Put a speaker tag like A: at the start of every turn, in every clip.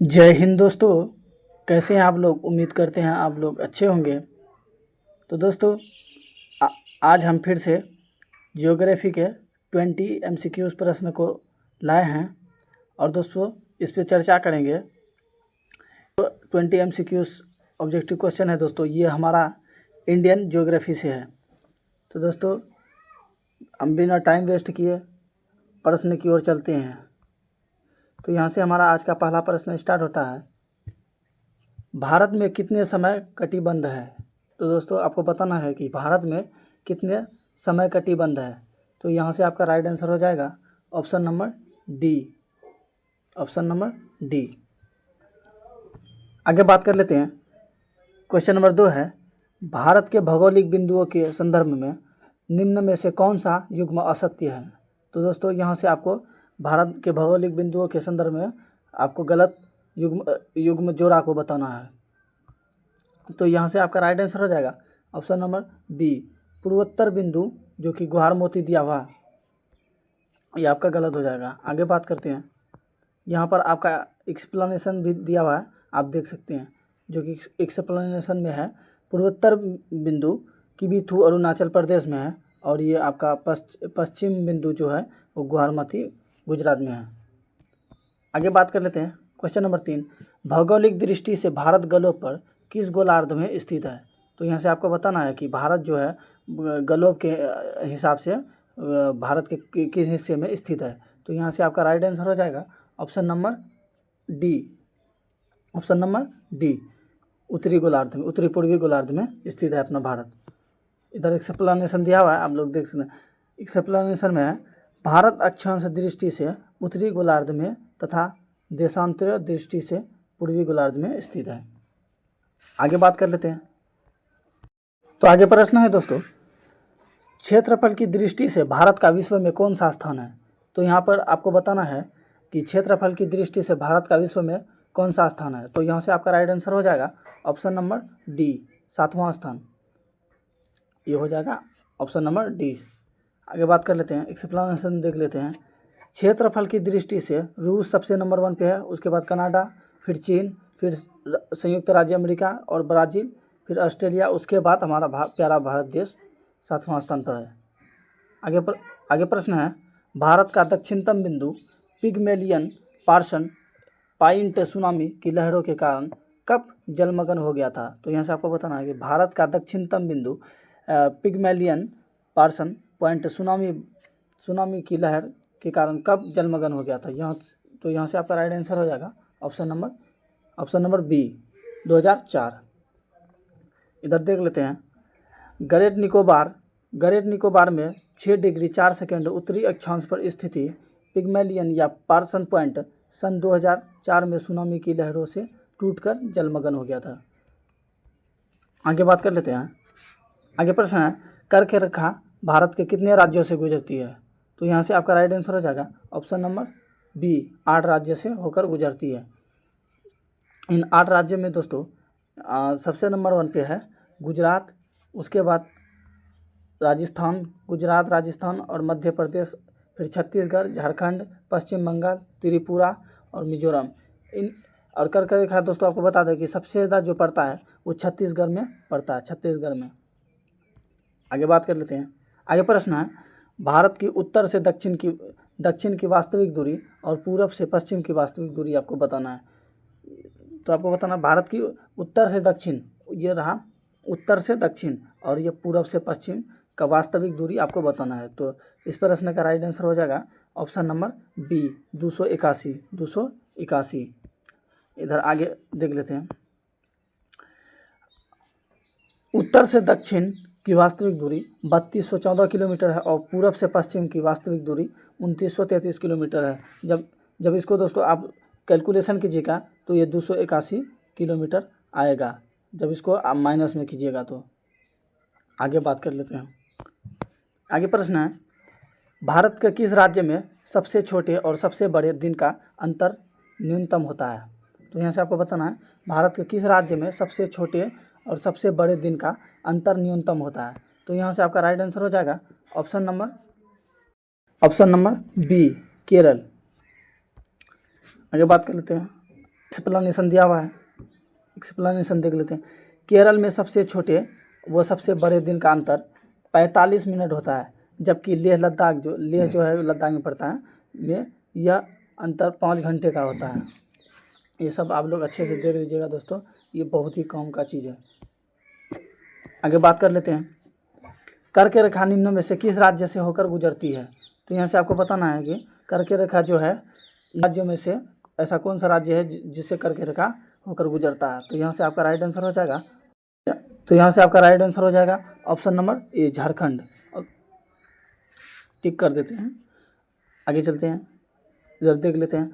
A: जय हिंद दोस्तों। कैसे हैं आप लोग? उम्मीद करते हैं आप लोग अच्छे होंगे। तो दोस्तों आ, आज हम फिर से जियोग्राफी के 20 MCQs प्रश्न को लाए हैं और दोस्तों इस पे चर्चा करेंगे। तो 20 MCQs ऑब्जेक्टिव क्वेश्चन है दोस्तों, ये हमारा इंडियन ज्योग्राफी से है। तो दोस्तों हम बिना टाइम वेस्ट किए प्रश्न की ओर चलते हैं। तो यहाँ से हमारा आज का पहला प्रश्न स्टार्ट होता है। भारत में कितने समय कटिबंध है? तो दोस्तों आपको बताना है कि भारत में कितने समय कटिबंध है। तो यहाँ से आपका राइट आंसर हो जाएगा option number D. Option number D. आगे बात कर लेते हैं। क्वेश्चन नंबर 2 है, भारत के भौगोलिक बिंदुओं के संदर्भ में निम्न में से कौन सा युग्म असत्य है? तो दोस्तों यहाँ से आपको भारत के भौगोलिक बिंदुओं के संदर्भ में आपको गलत युग्म जोड़ा को बताना है। तो यहाँ से आपका राइट आंसर हो जाएगा ऑप्शन नंबर बी, पूर्वोत्तर बिंदु, जो कि गुहार मोती दिया हुआ, ये आपका गलत हो जाएगा। आगे बात करते हैं। यहाँ पर आपका एक्सप्लेनेशन भी दिया हुआ है, आप देख सकते हैं, जो कि एक्सप्लेनेशन में है पूर्वोत्तर बिंदु किबीथू अरुणाचल प्रदेश में है और ये आपका पश्चिम बिंदु जो है वो गुहारमती गुजरात में है। आगे बात कर लेते हैं। क्वेश्चन नंबर 3, भौगोलिक दृष्टि से भारत ग्लोब पर किस गोलार्ध में स्थित है? तो यहाँ से आपको बताना है कि भारत जो है ग्लोब के हिसाब से भारत के किस हिस्से में स्थित है। तो यहाँ से आपका राइट आंसर हो जाएगा option number D. Option number D, उत्तरी गोलार्ध में, उत्तरी पूर्वी गोलार्ध में स्थित है अपना भारत। इधर एक्सप्लेनेशन दिया हुआ है, आप लोग देख सकते हैं। एक्सप्लेनेशन में है भारत अक्षांश दृष्टि से उत्तरी गोलार्ध में तथा देशांतर दृष्टि से पूर्वी गोलार्ध में स्थित है। आगे बात कर लेते हैं। तो आगे प्रश्न है दोस्तों, क्षेत्रफल की दृष्टि से भारत का विश्व में कौन सा स्थान है? तो यहाँ पर आपको बताना है कि क्षेत्रफल की दृष्टि से भारत का विश्व में कौन सा स्थान है। तो यहाँ से आपका राइट आंसर हो जाएगा ऑप्शन नंबर डी, 7वां स्थान। ये हो जाएगा ऑप्शन नंबर डी। आगे बात कर लेते हैं, एक्सप्लेनेशन देख लेते हैं। क्षेत्रफल की दृष्टि से रूस सबसे नंबर 1 पे है, उसके बाद कनाडा, फिर चीन, फिर संयुक्त राज्य अमेरिका और ब्राज़ील, फिर ऑस्ट्रेलिया, उसके बाद हमारा प्यारा भारत देश 7वां स्थान पर है। आगे प्रश्न है, भारत का दक्षिणतम बिंदु पिगमेलियन पार्सन पॉइंट सुनामी की लहरों के कारण कब जलमग्न हो गया था? तो यहाँ से आपको बताना है कि भारत का दक्षिणतम बिंदु पिगमेलियन पार्सन पॉइंट सुनामी की लहर के कारण कब जलमग्न हो गया था? यहाँ से आपका राइट आंसर हो जाएगा ऑप्शन नंबर बी, 2004। इधर देख लेते हैं। ग्रेट निकोबार में 6 डिग्री 4 सेकेंड उत्तरी अक्षांश पर स्थिति पिगमेलियन या पार्सन पॉइंट सन 2004 में सुनामी की लहरों से टूटकर जलमग्न हो गया था। आगे बात कर लेते हैं। आगे प्रश्न है, कर्क रेखा भारत के कितने राज्यों से गुजरती है? तो यहाँ से आपका राइट आंसर हो जाएगा ऑप्शन नंबर बी, 8 राज्य से होकर गुजरती है। इन 8 राज्यों में दोस्तों सबसे नंबर 1 पे है गुजरात, उसके बाद राजस्थान, गुजरात, राजस्थान और मध्य प्रदेश, फिर छत्तीसगढ़, झारखंड, पश्चिम बंगाल, त्रिपुरा और मिजोरम। इन और कर्क रेखा दोस्तों आपको बता दें कि सबसे ज़्यादा जो पड़ता है वो छत्तीसगढ़ में पड़ता है, छत्तीसगढ़ में। आगे बात कर लेते हैं। आगे प्रश्न है, भारत की उत्तर से दक्षिण की वास्तविक दूरी और पूरब से पश्चिम की वास्तविक दूरी आपको बताना है। तो आपको बताना भारत की उत्तर से दक्षिण, ये रहा उत्तर से दक्षिण, और ये पूरब से पश्चिम का वास्तविक दूरी आपको बताना है। तो इस प्रश्न का राइट आंसर हो जाएगा ऑप्शन नंबर बी, 281। इधर आगे देख लेते हैं। उत्तर से दक्षिण की वास्तविक दूरी 3214 किलोमीटर है और पूरब से पश्चिम की वास्तविक दूरी 2933 किलोमीटर है। जब इसको दोस्तों आप कैलकुलेशन कीजिएगा तो ये 281 किलोमीटर आएगा, जब इसको आप माइनस में कीजिएगा तो। आगे बात कर लेते हैं। आगे प्रश्न है, भारत के किस राज्य में सबसे छोटे और सबसे बड़े दिन का अंतर न्यूनतम होता है? तो यहाँ से आपको बताना है भारत के किस राज्य में सबसे छोटे और सबसे बड़े दिन का अंतर न्यूनतम होता है। तो यहाँ से आपका राइट आंसर हो जाएगा ऑप्शन नंबर बी, केरल। आगे बात कर लेते हैं। एक्सप्लेनेशन दिया हुआ है, एक्सप्लेनेशन देख लेते हैं। केरल में सबसे छोटे व सबसे बड़े दिन का अंतर 45 मिनट होता है, जबकि लेह जो है लद्दाख में पड़ता है में यह अंतर 5 घंटे का होता है। ये सब आप लोग अच्छे से देख लीजिएगा दोस्तों, ये बहुत ही काम का चीज़ है। आगे बात कर लेते हैं। कर्क रेखा निम्न में से किस राज्य से होकर गुजरती है? तो यहाँ से आपको बताना है कि कर्क रेखा जो है राज्यों में से ऐसा कौन सा राज्य है जिससे कर्क रेखा होकर गुजरता है। तो यहाँ से आपका राइट आंसर हो जाएगा ऑप्शन नंबर ए, झारखंड। टिक कर देते हैं, आगे चलते हैं, इधर देख लेते हैं।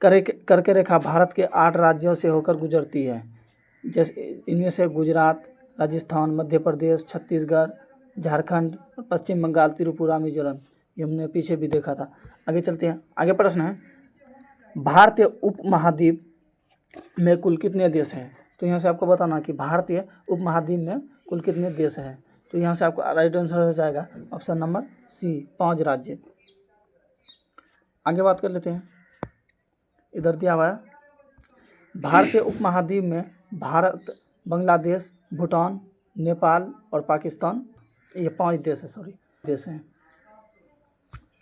A: कर्क रेखा भारत के 8 राज्यों से होकर गुजरती है, जैसे इनमें से गुजरात, राजस्थान, मध्य प्रदेश, छत्तीसगढ़, झारखंड, पश्चिम बंगाल, त्रिपुरा, मिजोरम। ये हमने पीछे भी देखा था। आगे चलते हैं। आगे प्रश्न है, भारतीय उपमहाद्वीप में कुल कितने देश हैं? तो यहाँ से आपको बताना कि भारतीय उपमहाद्वीप में कुल कितने देश हैं। तो यहाँ से आपको राइट आंसर हो जाएगा ऑप्शन नंबर सी, 5 राज्य। आगे बात कर लेते हैं, इधर दिया हुआ है भारतीय उपमहाद्वीप में भारत, बांग्लादेश, भूटान, नेपाल और पाकिस्तान, ये 5 देश हैं।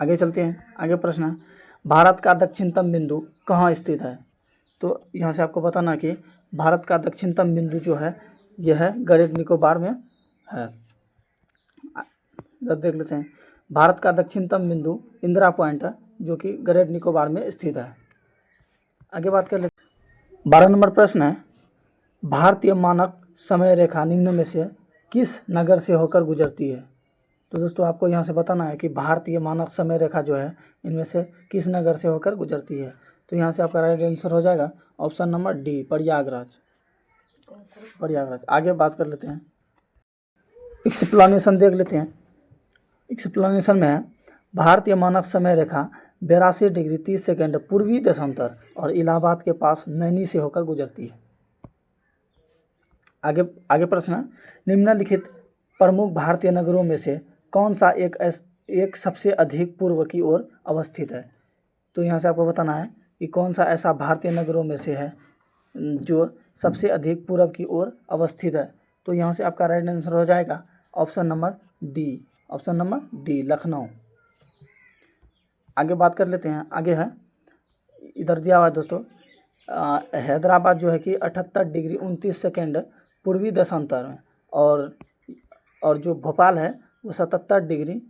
A: आगे चलते हैं। आगे प्रश्न है, भारत का दक्षिणतम बिंदु कहाँ स्थित है? तो यहाँ से आपको बताना कि भारत का दक्षिणतम बिंदु जो है यह है ग्रेट निकोबार में है। इधर देख लेते हैं, भारत का दक्षिणतम बिंदु इंदिरा पॉइंट है जो कि ग्रेट निकोबार में स्थित है। आगे बात कर लेते हैं। 12 नंबर प्रश्न है, भारतीय मानक समय रेखा निम्न में से किस नगर से होकर गुजरती है? तो दोस्तों आपको यहाँ से बताना है कि भारतीय मानक समय रेखा जो है इनमें से किस नगर से होकर गुजरती है। तो यहाँ से आपका राइट आंसर हो जाएगा ऑप्शन नंबर डी, प्रयागराज। आगे बात कर लेते हैं, एक्सप्लेनेशन देख लेते हैं। एक्सप्लेनेशन में है, भारतीय मानक समय रेखा 82 डिग्री 30 सेकेंड पूर्वी देशांतर और इलाहाबाद के पास नैनी से होकर गुजरती है। आगे प्रश्न है, निम्नलिखित प्रमुख भारतीय नगरों में से कौन सा एक सबसे अधिक पूर्व की ओर अवस्थित है? तो यहाँ से आपको बताना है कि कौन सा ऐसा भारतीय नगरों में से है जो सबसे अधिक पूर्व की ओर अवस्थित है। तो यहाँ से आपका राइट आंसर हो जाएगा ऑप्शन नंबर डी, लखनऊ। आगे बात कर लेते हैं। आगे है, इधर दिया हुआ है दोस्तों, हैदराबाद जो है कि 78 डिग्री 29 सेकेंड पूर्वी देशांतर में, और जो भोपाल है वो 77 डिग्री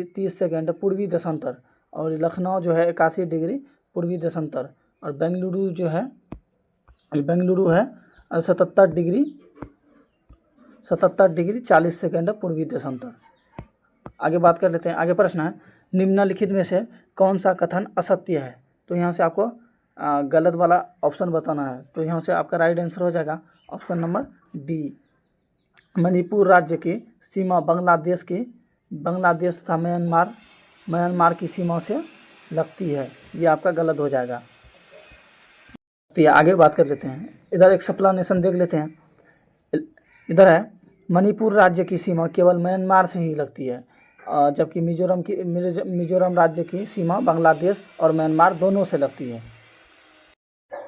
A: 30 सेकेंड पूर्वी देशांतर, और लखनऊ जो है 81 डिग्री पूर्वी देशांतर, और बेंगलुरु जो है 77 डिग्री 40 सेकेंड पूर्वी देशांतर। आगे बात कर लेते हैं। आगे प्रश्न है, निम्नलिखित में से कौन सा कथन असत्य है? तो यहाँ से आपको गलत वाला ऑप्शन बताना है। तो यहाँ से आपका राइट आंसर हो जाएगा ऑप्शन नंबर डी, मणिपुर राज्य की सीमा बांग्लादेश तथा म्यांमार की सीमा से लगती है। ये आपका गलत हो जाएगा। तो आगे बात कर लेते हैं, इधर एक एक्सप्लेनेशन देख लेते हैं। इधर है, मणिपुर राज्य की सीमा केवल म्यांमार से ही लगती है, जबकि मिजोरम राज्य की सीमा बांग्लादेश और म्यांमार दोनों से लगती है।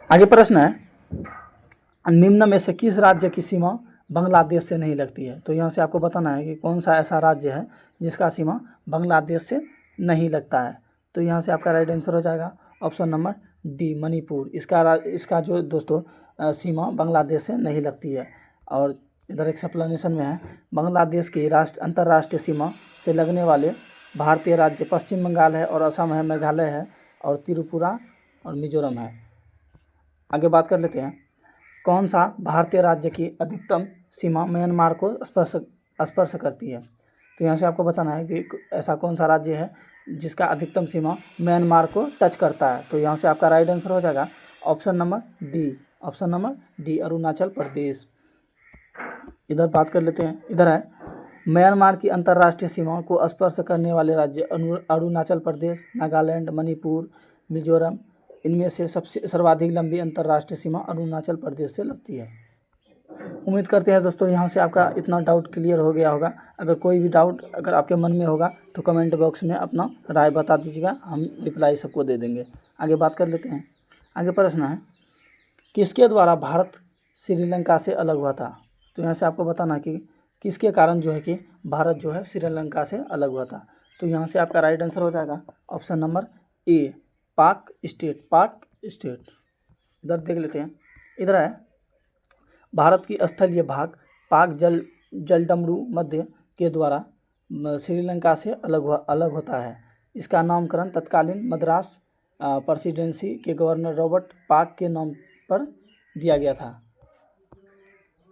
A: आगे प्रश्न है, निम्न में से किस राज्य की सीमा बांग्लादेश से नहीं लगती है? तो यहाँ से आपको बताना है कि कौन सा ऐसा राज्य है जिसका सीमा बांग्लादेश से नहीं लगता है। तो यहाँ से आपका राइट आंसर हो जाएगा ऑप्शन नंबर डी, मणिपुर। इसका जो दोस्तों सीमा बांग्लादेश से नहीं लगती है। और इधर एक्सप्लेनेशन में है, बांग्लादेश की अंतर्राष्ट्रीय सीमा से लगने वाले भारतीय राज्य पश्चिम बंगाल है, और असम है, मेघालय है, और त्रिपुरा और मिजोरम है। आगे बात कर लेते हैं, कौन सा भारतीय राज्य की अधिकतम सीमा म्यांमार को स्पर्श करती है? तो यहाँ से आपको बताना है कि ऐसा कौन सा राज्य है जिसका अधिकतम सीमा म्यांमार को टच करता है। तो यहाँ से आपका राइट आंसर हो जाएगा option number D, Arunachal Pradesh. इधर बात कर लेते हैं। इधर है, म्यांमार की अंतर्राष्ट्रीय सीमा को स्पर्श करने वाले राज्य अरुणाचल प्रदेश, नागालैंड, मणिपुर, मिजोरम। इनमें से सबसे सर्वाधिक लंबी अंतर्राष्ट्रीय सीमा अरुणाचल प्रदेश से लगती है। उम्मीद करते हैं दोस्तों यहाँ से आपका इतना डाउट क्लियर हो गया होगा। अगर कोई भी डाउट अगर आपके मन में होगा तो कमेंट बॉक्स में अपना राय बता दीजिएगा, हम रिप्लाई सबको दे देंगे। आगे बात कर लेते हैं। आगे प्रश्न है, किसके द्वारा भारत श्रीलंका से अलग हुआ था? तो यहाँ से आपको बताना कि किसके कारण जो है कि भारत जो है श्रीलंका से अलग हुआ था। तो यहाँ से आपका राइट आंसर हो जाएगा ऑप्शन नंबर ए, पाक स्टेट। पाक स्टेट। इधर देख लेते हैं, इधर है भारत की स्थलीय भाग पाक जलडमरू मध्य के द्वारा श्रीलंका से अलग होता है। इसका नामकरण तत्कालीन मद्रास प्रेसिडेंसी के गवर्नर रॉबर्ट पाक के नाम पर दिया गया था।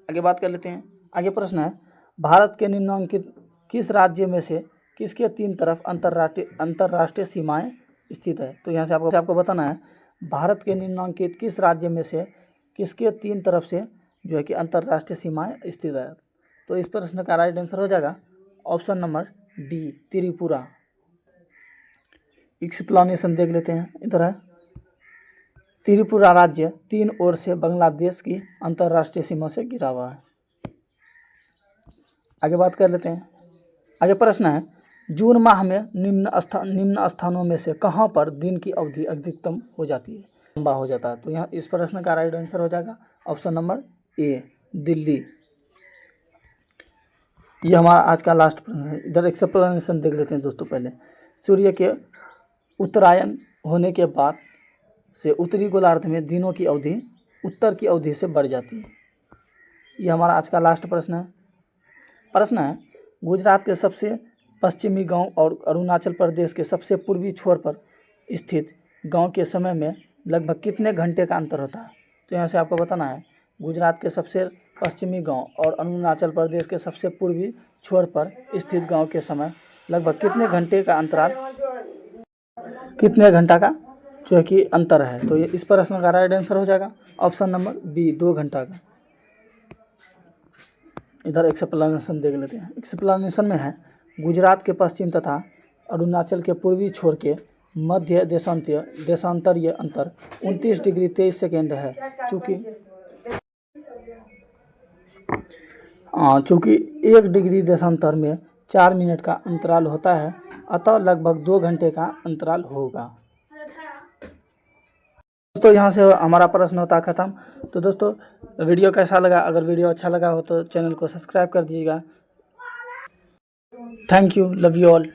A: आगे बात कर लेते हैं। आगे प्रश्न है, भारत के निम्नलिखित किस राज्य में से किसके 3 तरफ अंतर्राष्ट्रीय सीमाएं स्थित है? तो यहाँ से आपको बताना है भारत के निम्नलिखित किस राज्य में से किसके 3 तरफ से जो है कि अंतर्राष्ट्रीय सीमाएं स्थित है। तो इस प्रश्न का राइट आंसर हो जाएगा option number D, Tripura. Explanation देख लेते हैं, इधर है त्रिपुरा राज्य 3 ओर से बांग्लादेश की अंतर्राष्ट्रीय सीमा से घिरा हुआ है। आगे बात कर लेते हैं। आगे प्रश्न है, जून माह में निम्न स्थानों में से कहां पर दिन की अवधि अधिकतम हो जाती है, लंबा हो जाता है? तो यहाँ इस प्रश्न का राइट आंसर हो जाएगा ऑप्शन नंबर ए, दिल्ली। ये हमारा आज का लास्ट प्रश्न है। इधर एक्सप्लेनेशन देख लेते हैं दोस्तों। पहले सूर्य के उत्तरायण होने के बाद से उत्तरी गोलार्ध में दिनों की अवधि उत्तर की अवधि से बढ़ जाती है। ये हमारा आज का लास्ट प्रश्न है। प्रश्न है, गुजरात के सबसे पश्चिमी गांव और अरुणाचल प्रदेश के सबसे पूर्वी छोर पर स्थित गांव के समय में लगभग कितने घंटे का अंतर होता है? तो यहाँ से आपको बताना है गुजरात के सबसे पश्चिमी गांव और अरुणाचल प्रदेश के सबसे पूर्वी छोर पर स्थित गांव के समय लगभग कितने घंटे का अंतराल, कितने घंटा का जो है कि अंतर है? तो ये इस प्रश्न का राइट आंसर हो जाएगा ऑप्शन नंबर बी, 2 घंटा का। इधर एक्सप्लेनेशन देख लेते हैं। एक्सप्लेनेशन में है, गुजरात के पश्चिम तथा अरुणाचल के पूर्वी छोर के मध्य देशांतरीय अंतर 29 डिग्री 23 सेकेंड है। चूँकि 1 डिग्री देशांतर में 4 मिनट का अंतराल होता है, अतः लगभग 2 घंटे का अंतराल होगा। दोस्तों यहाँ से हमारा प्रश्न होता खत्म। तो दोस्तों वीडियो कैसा लगा? अगर वीडियो अच्छा लगा हो तो चैनल को सब्सक्राइब कर दीजिएगा। Thank you, love you all.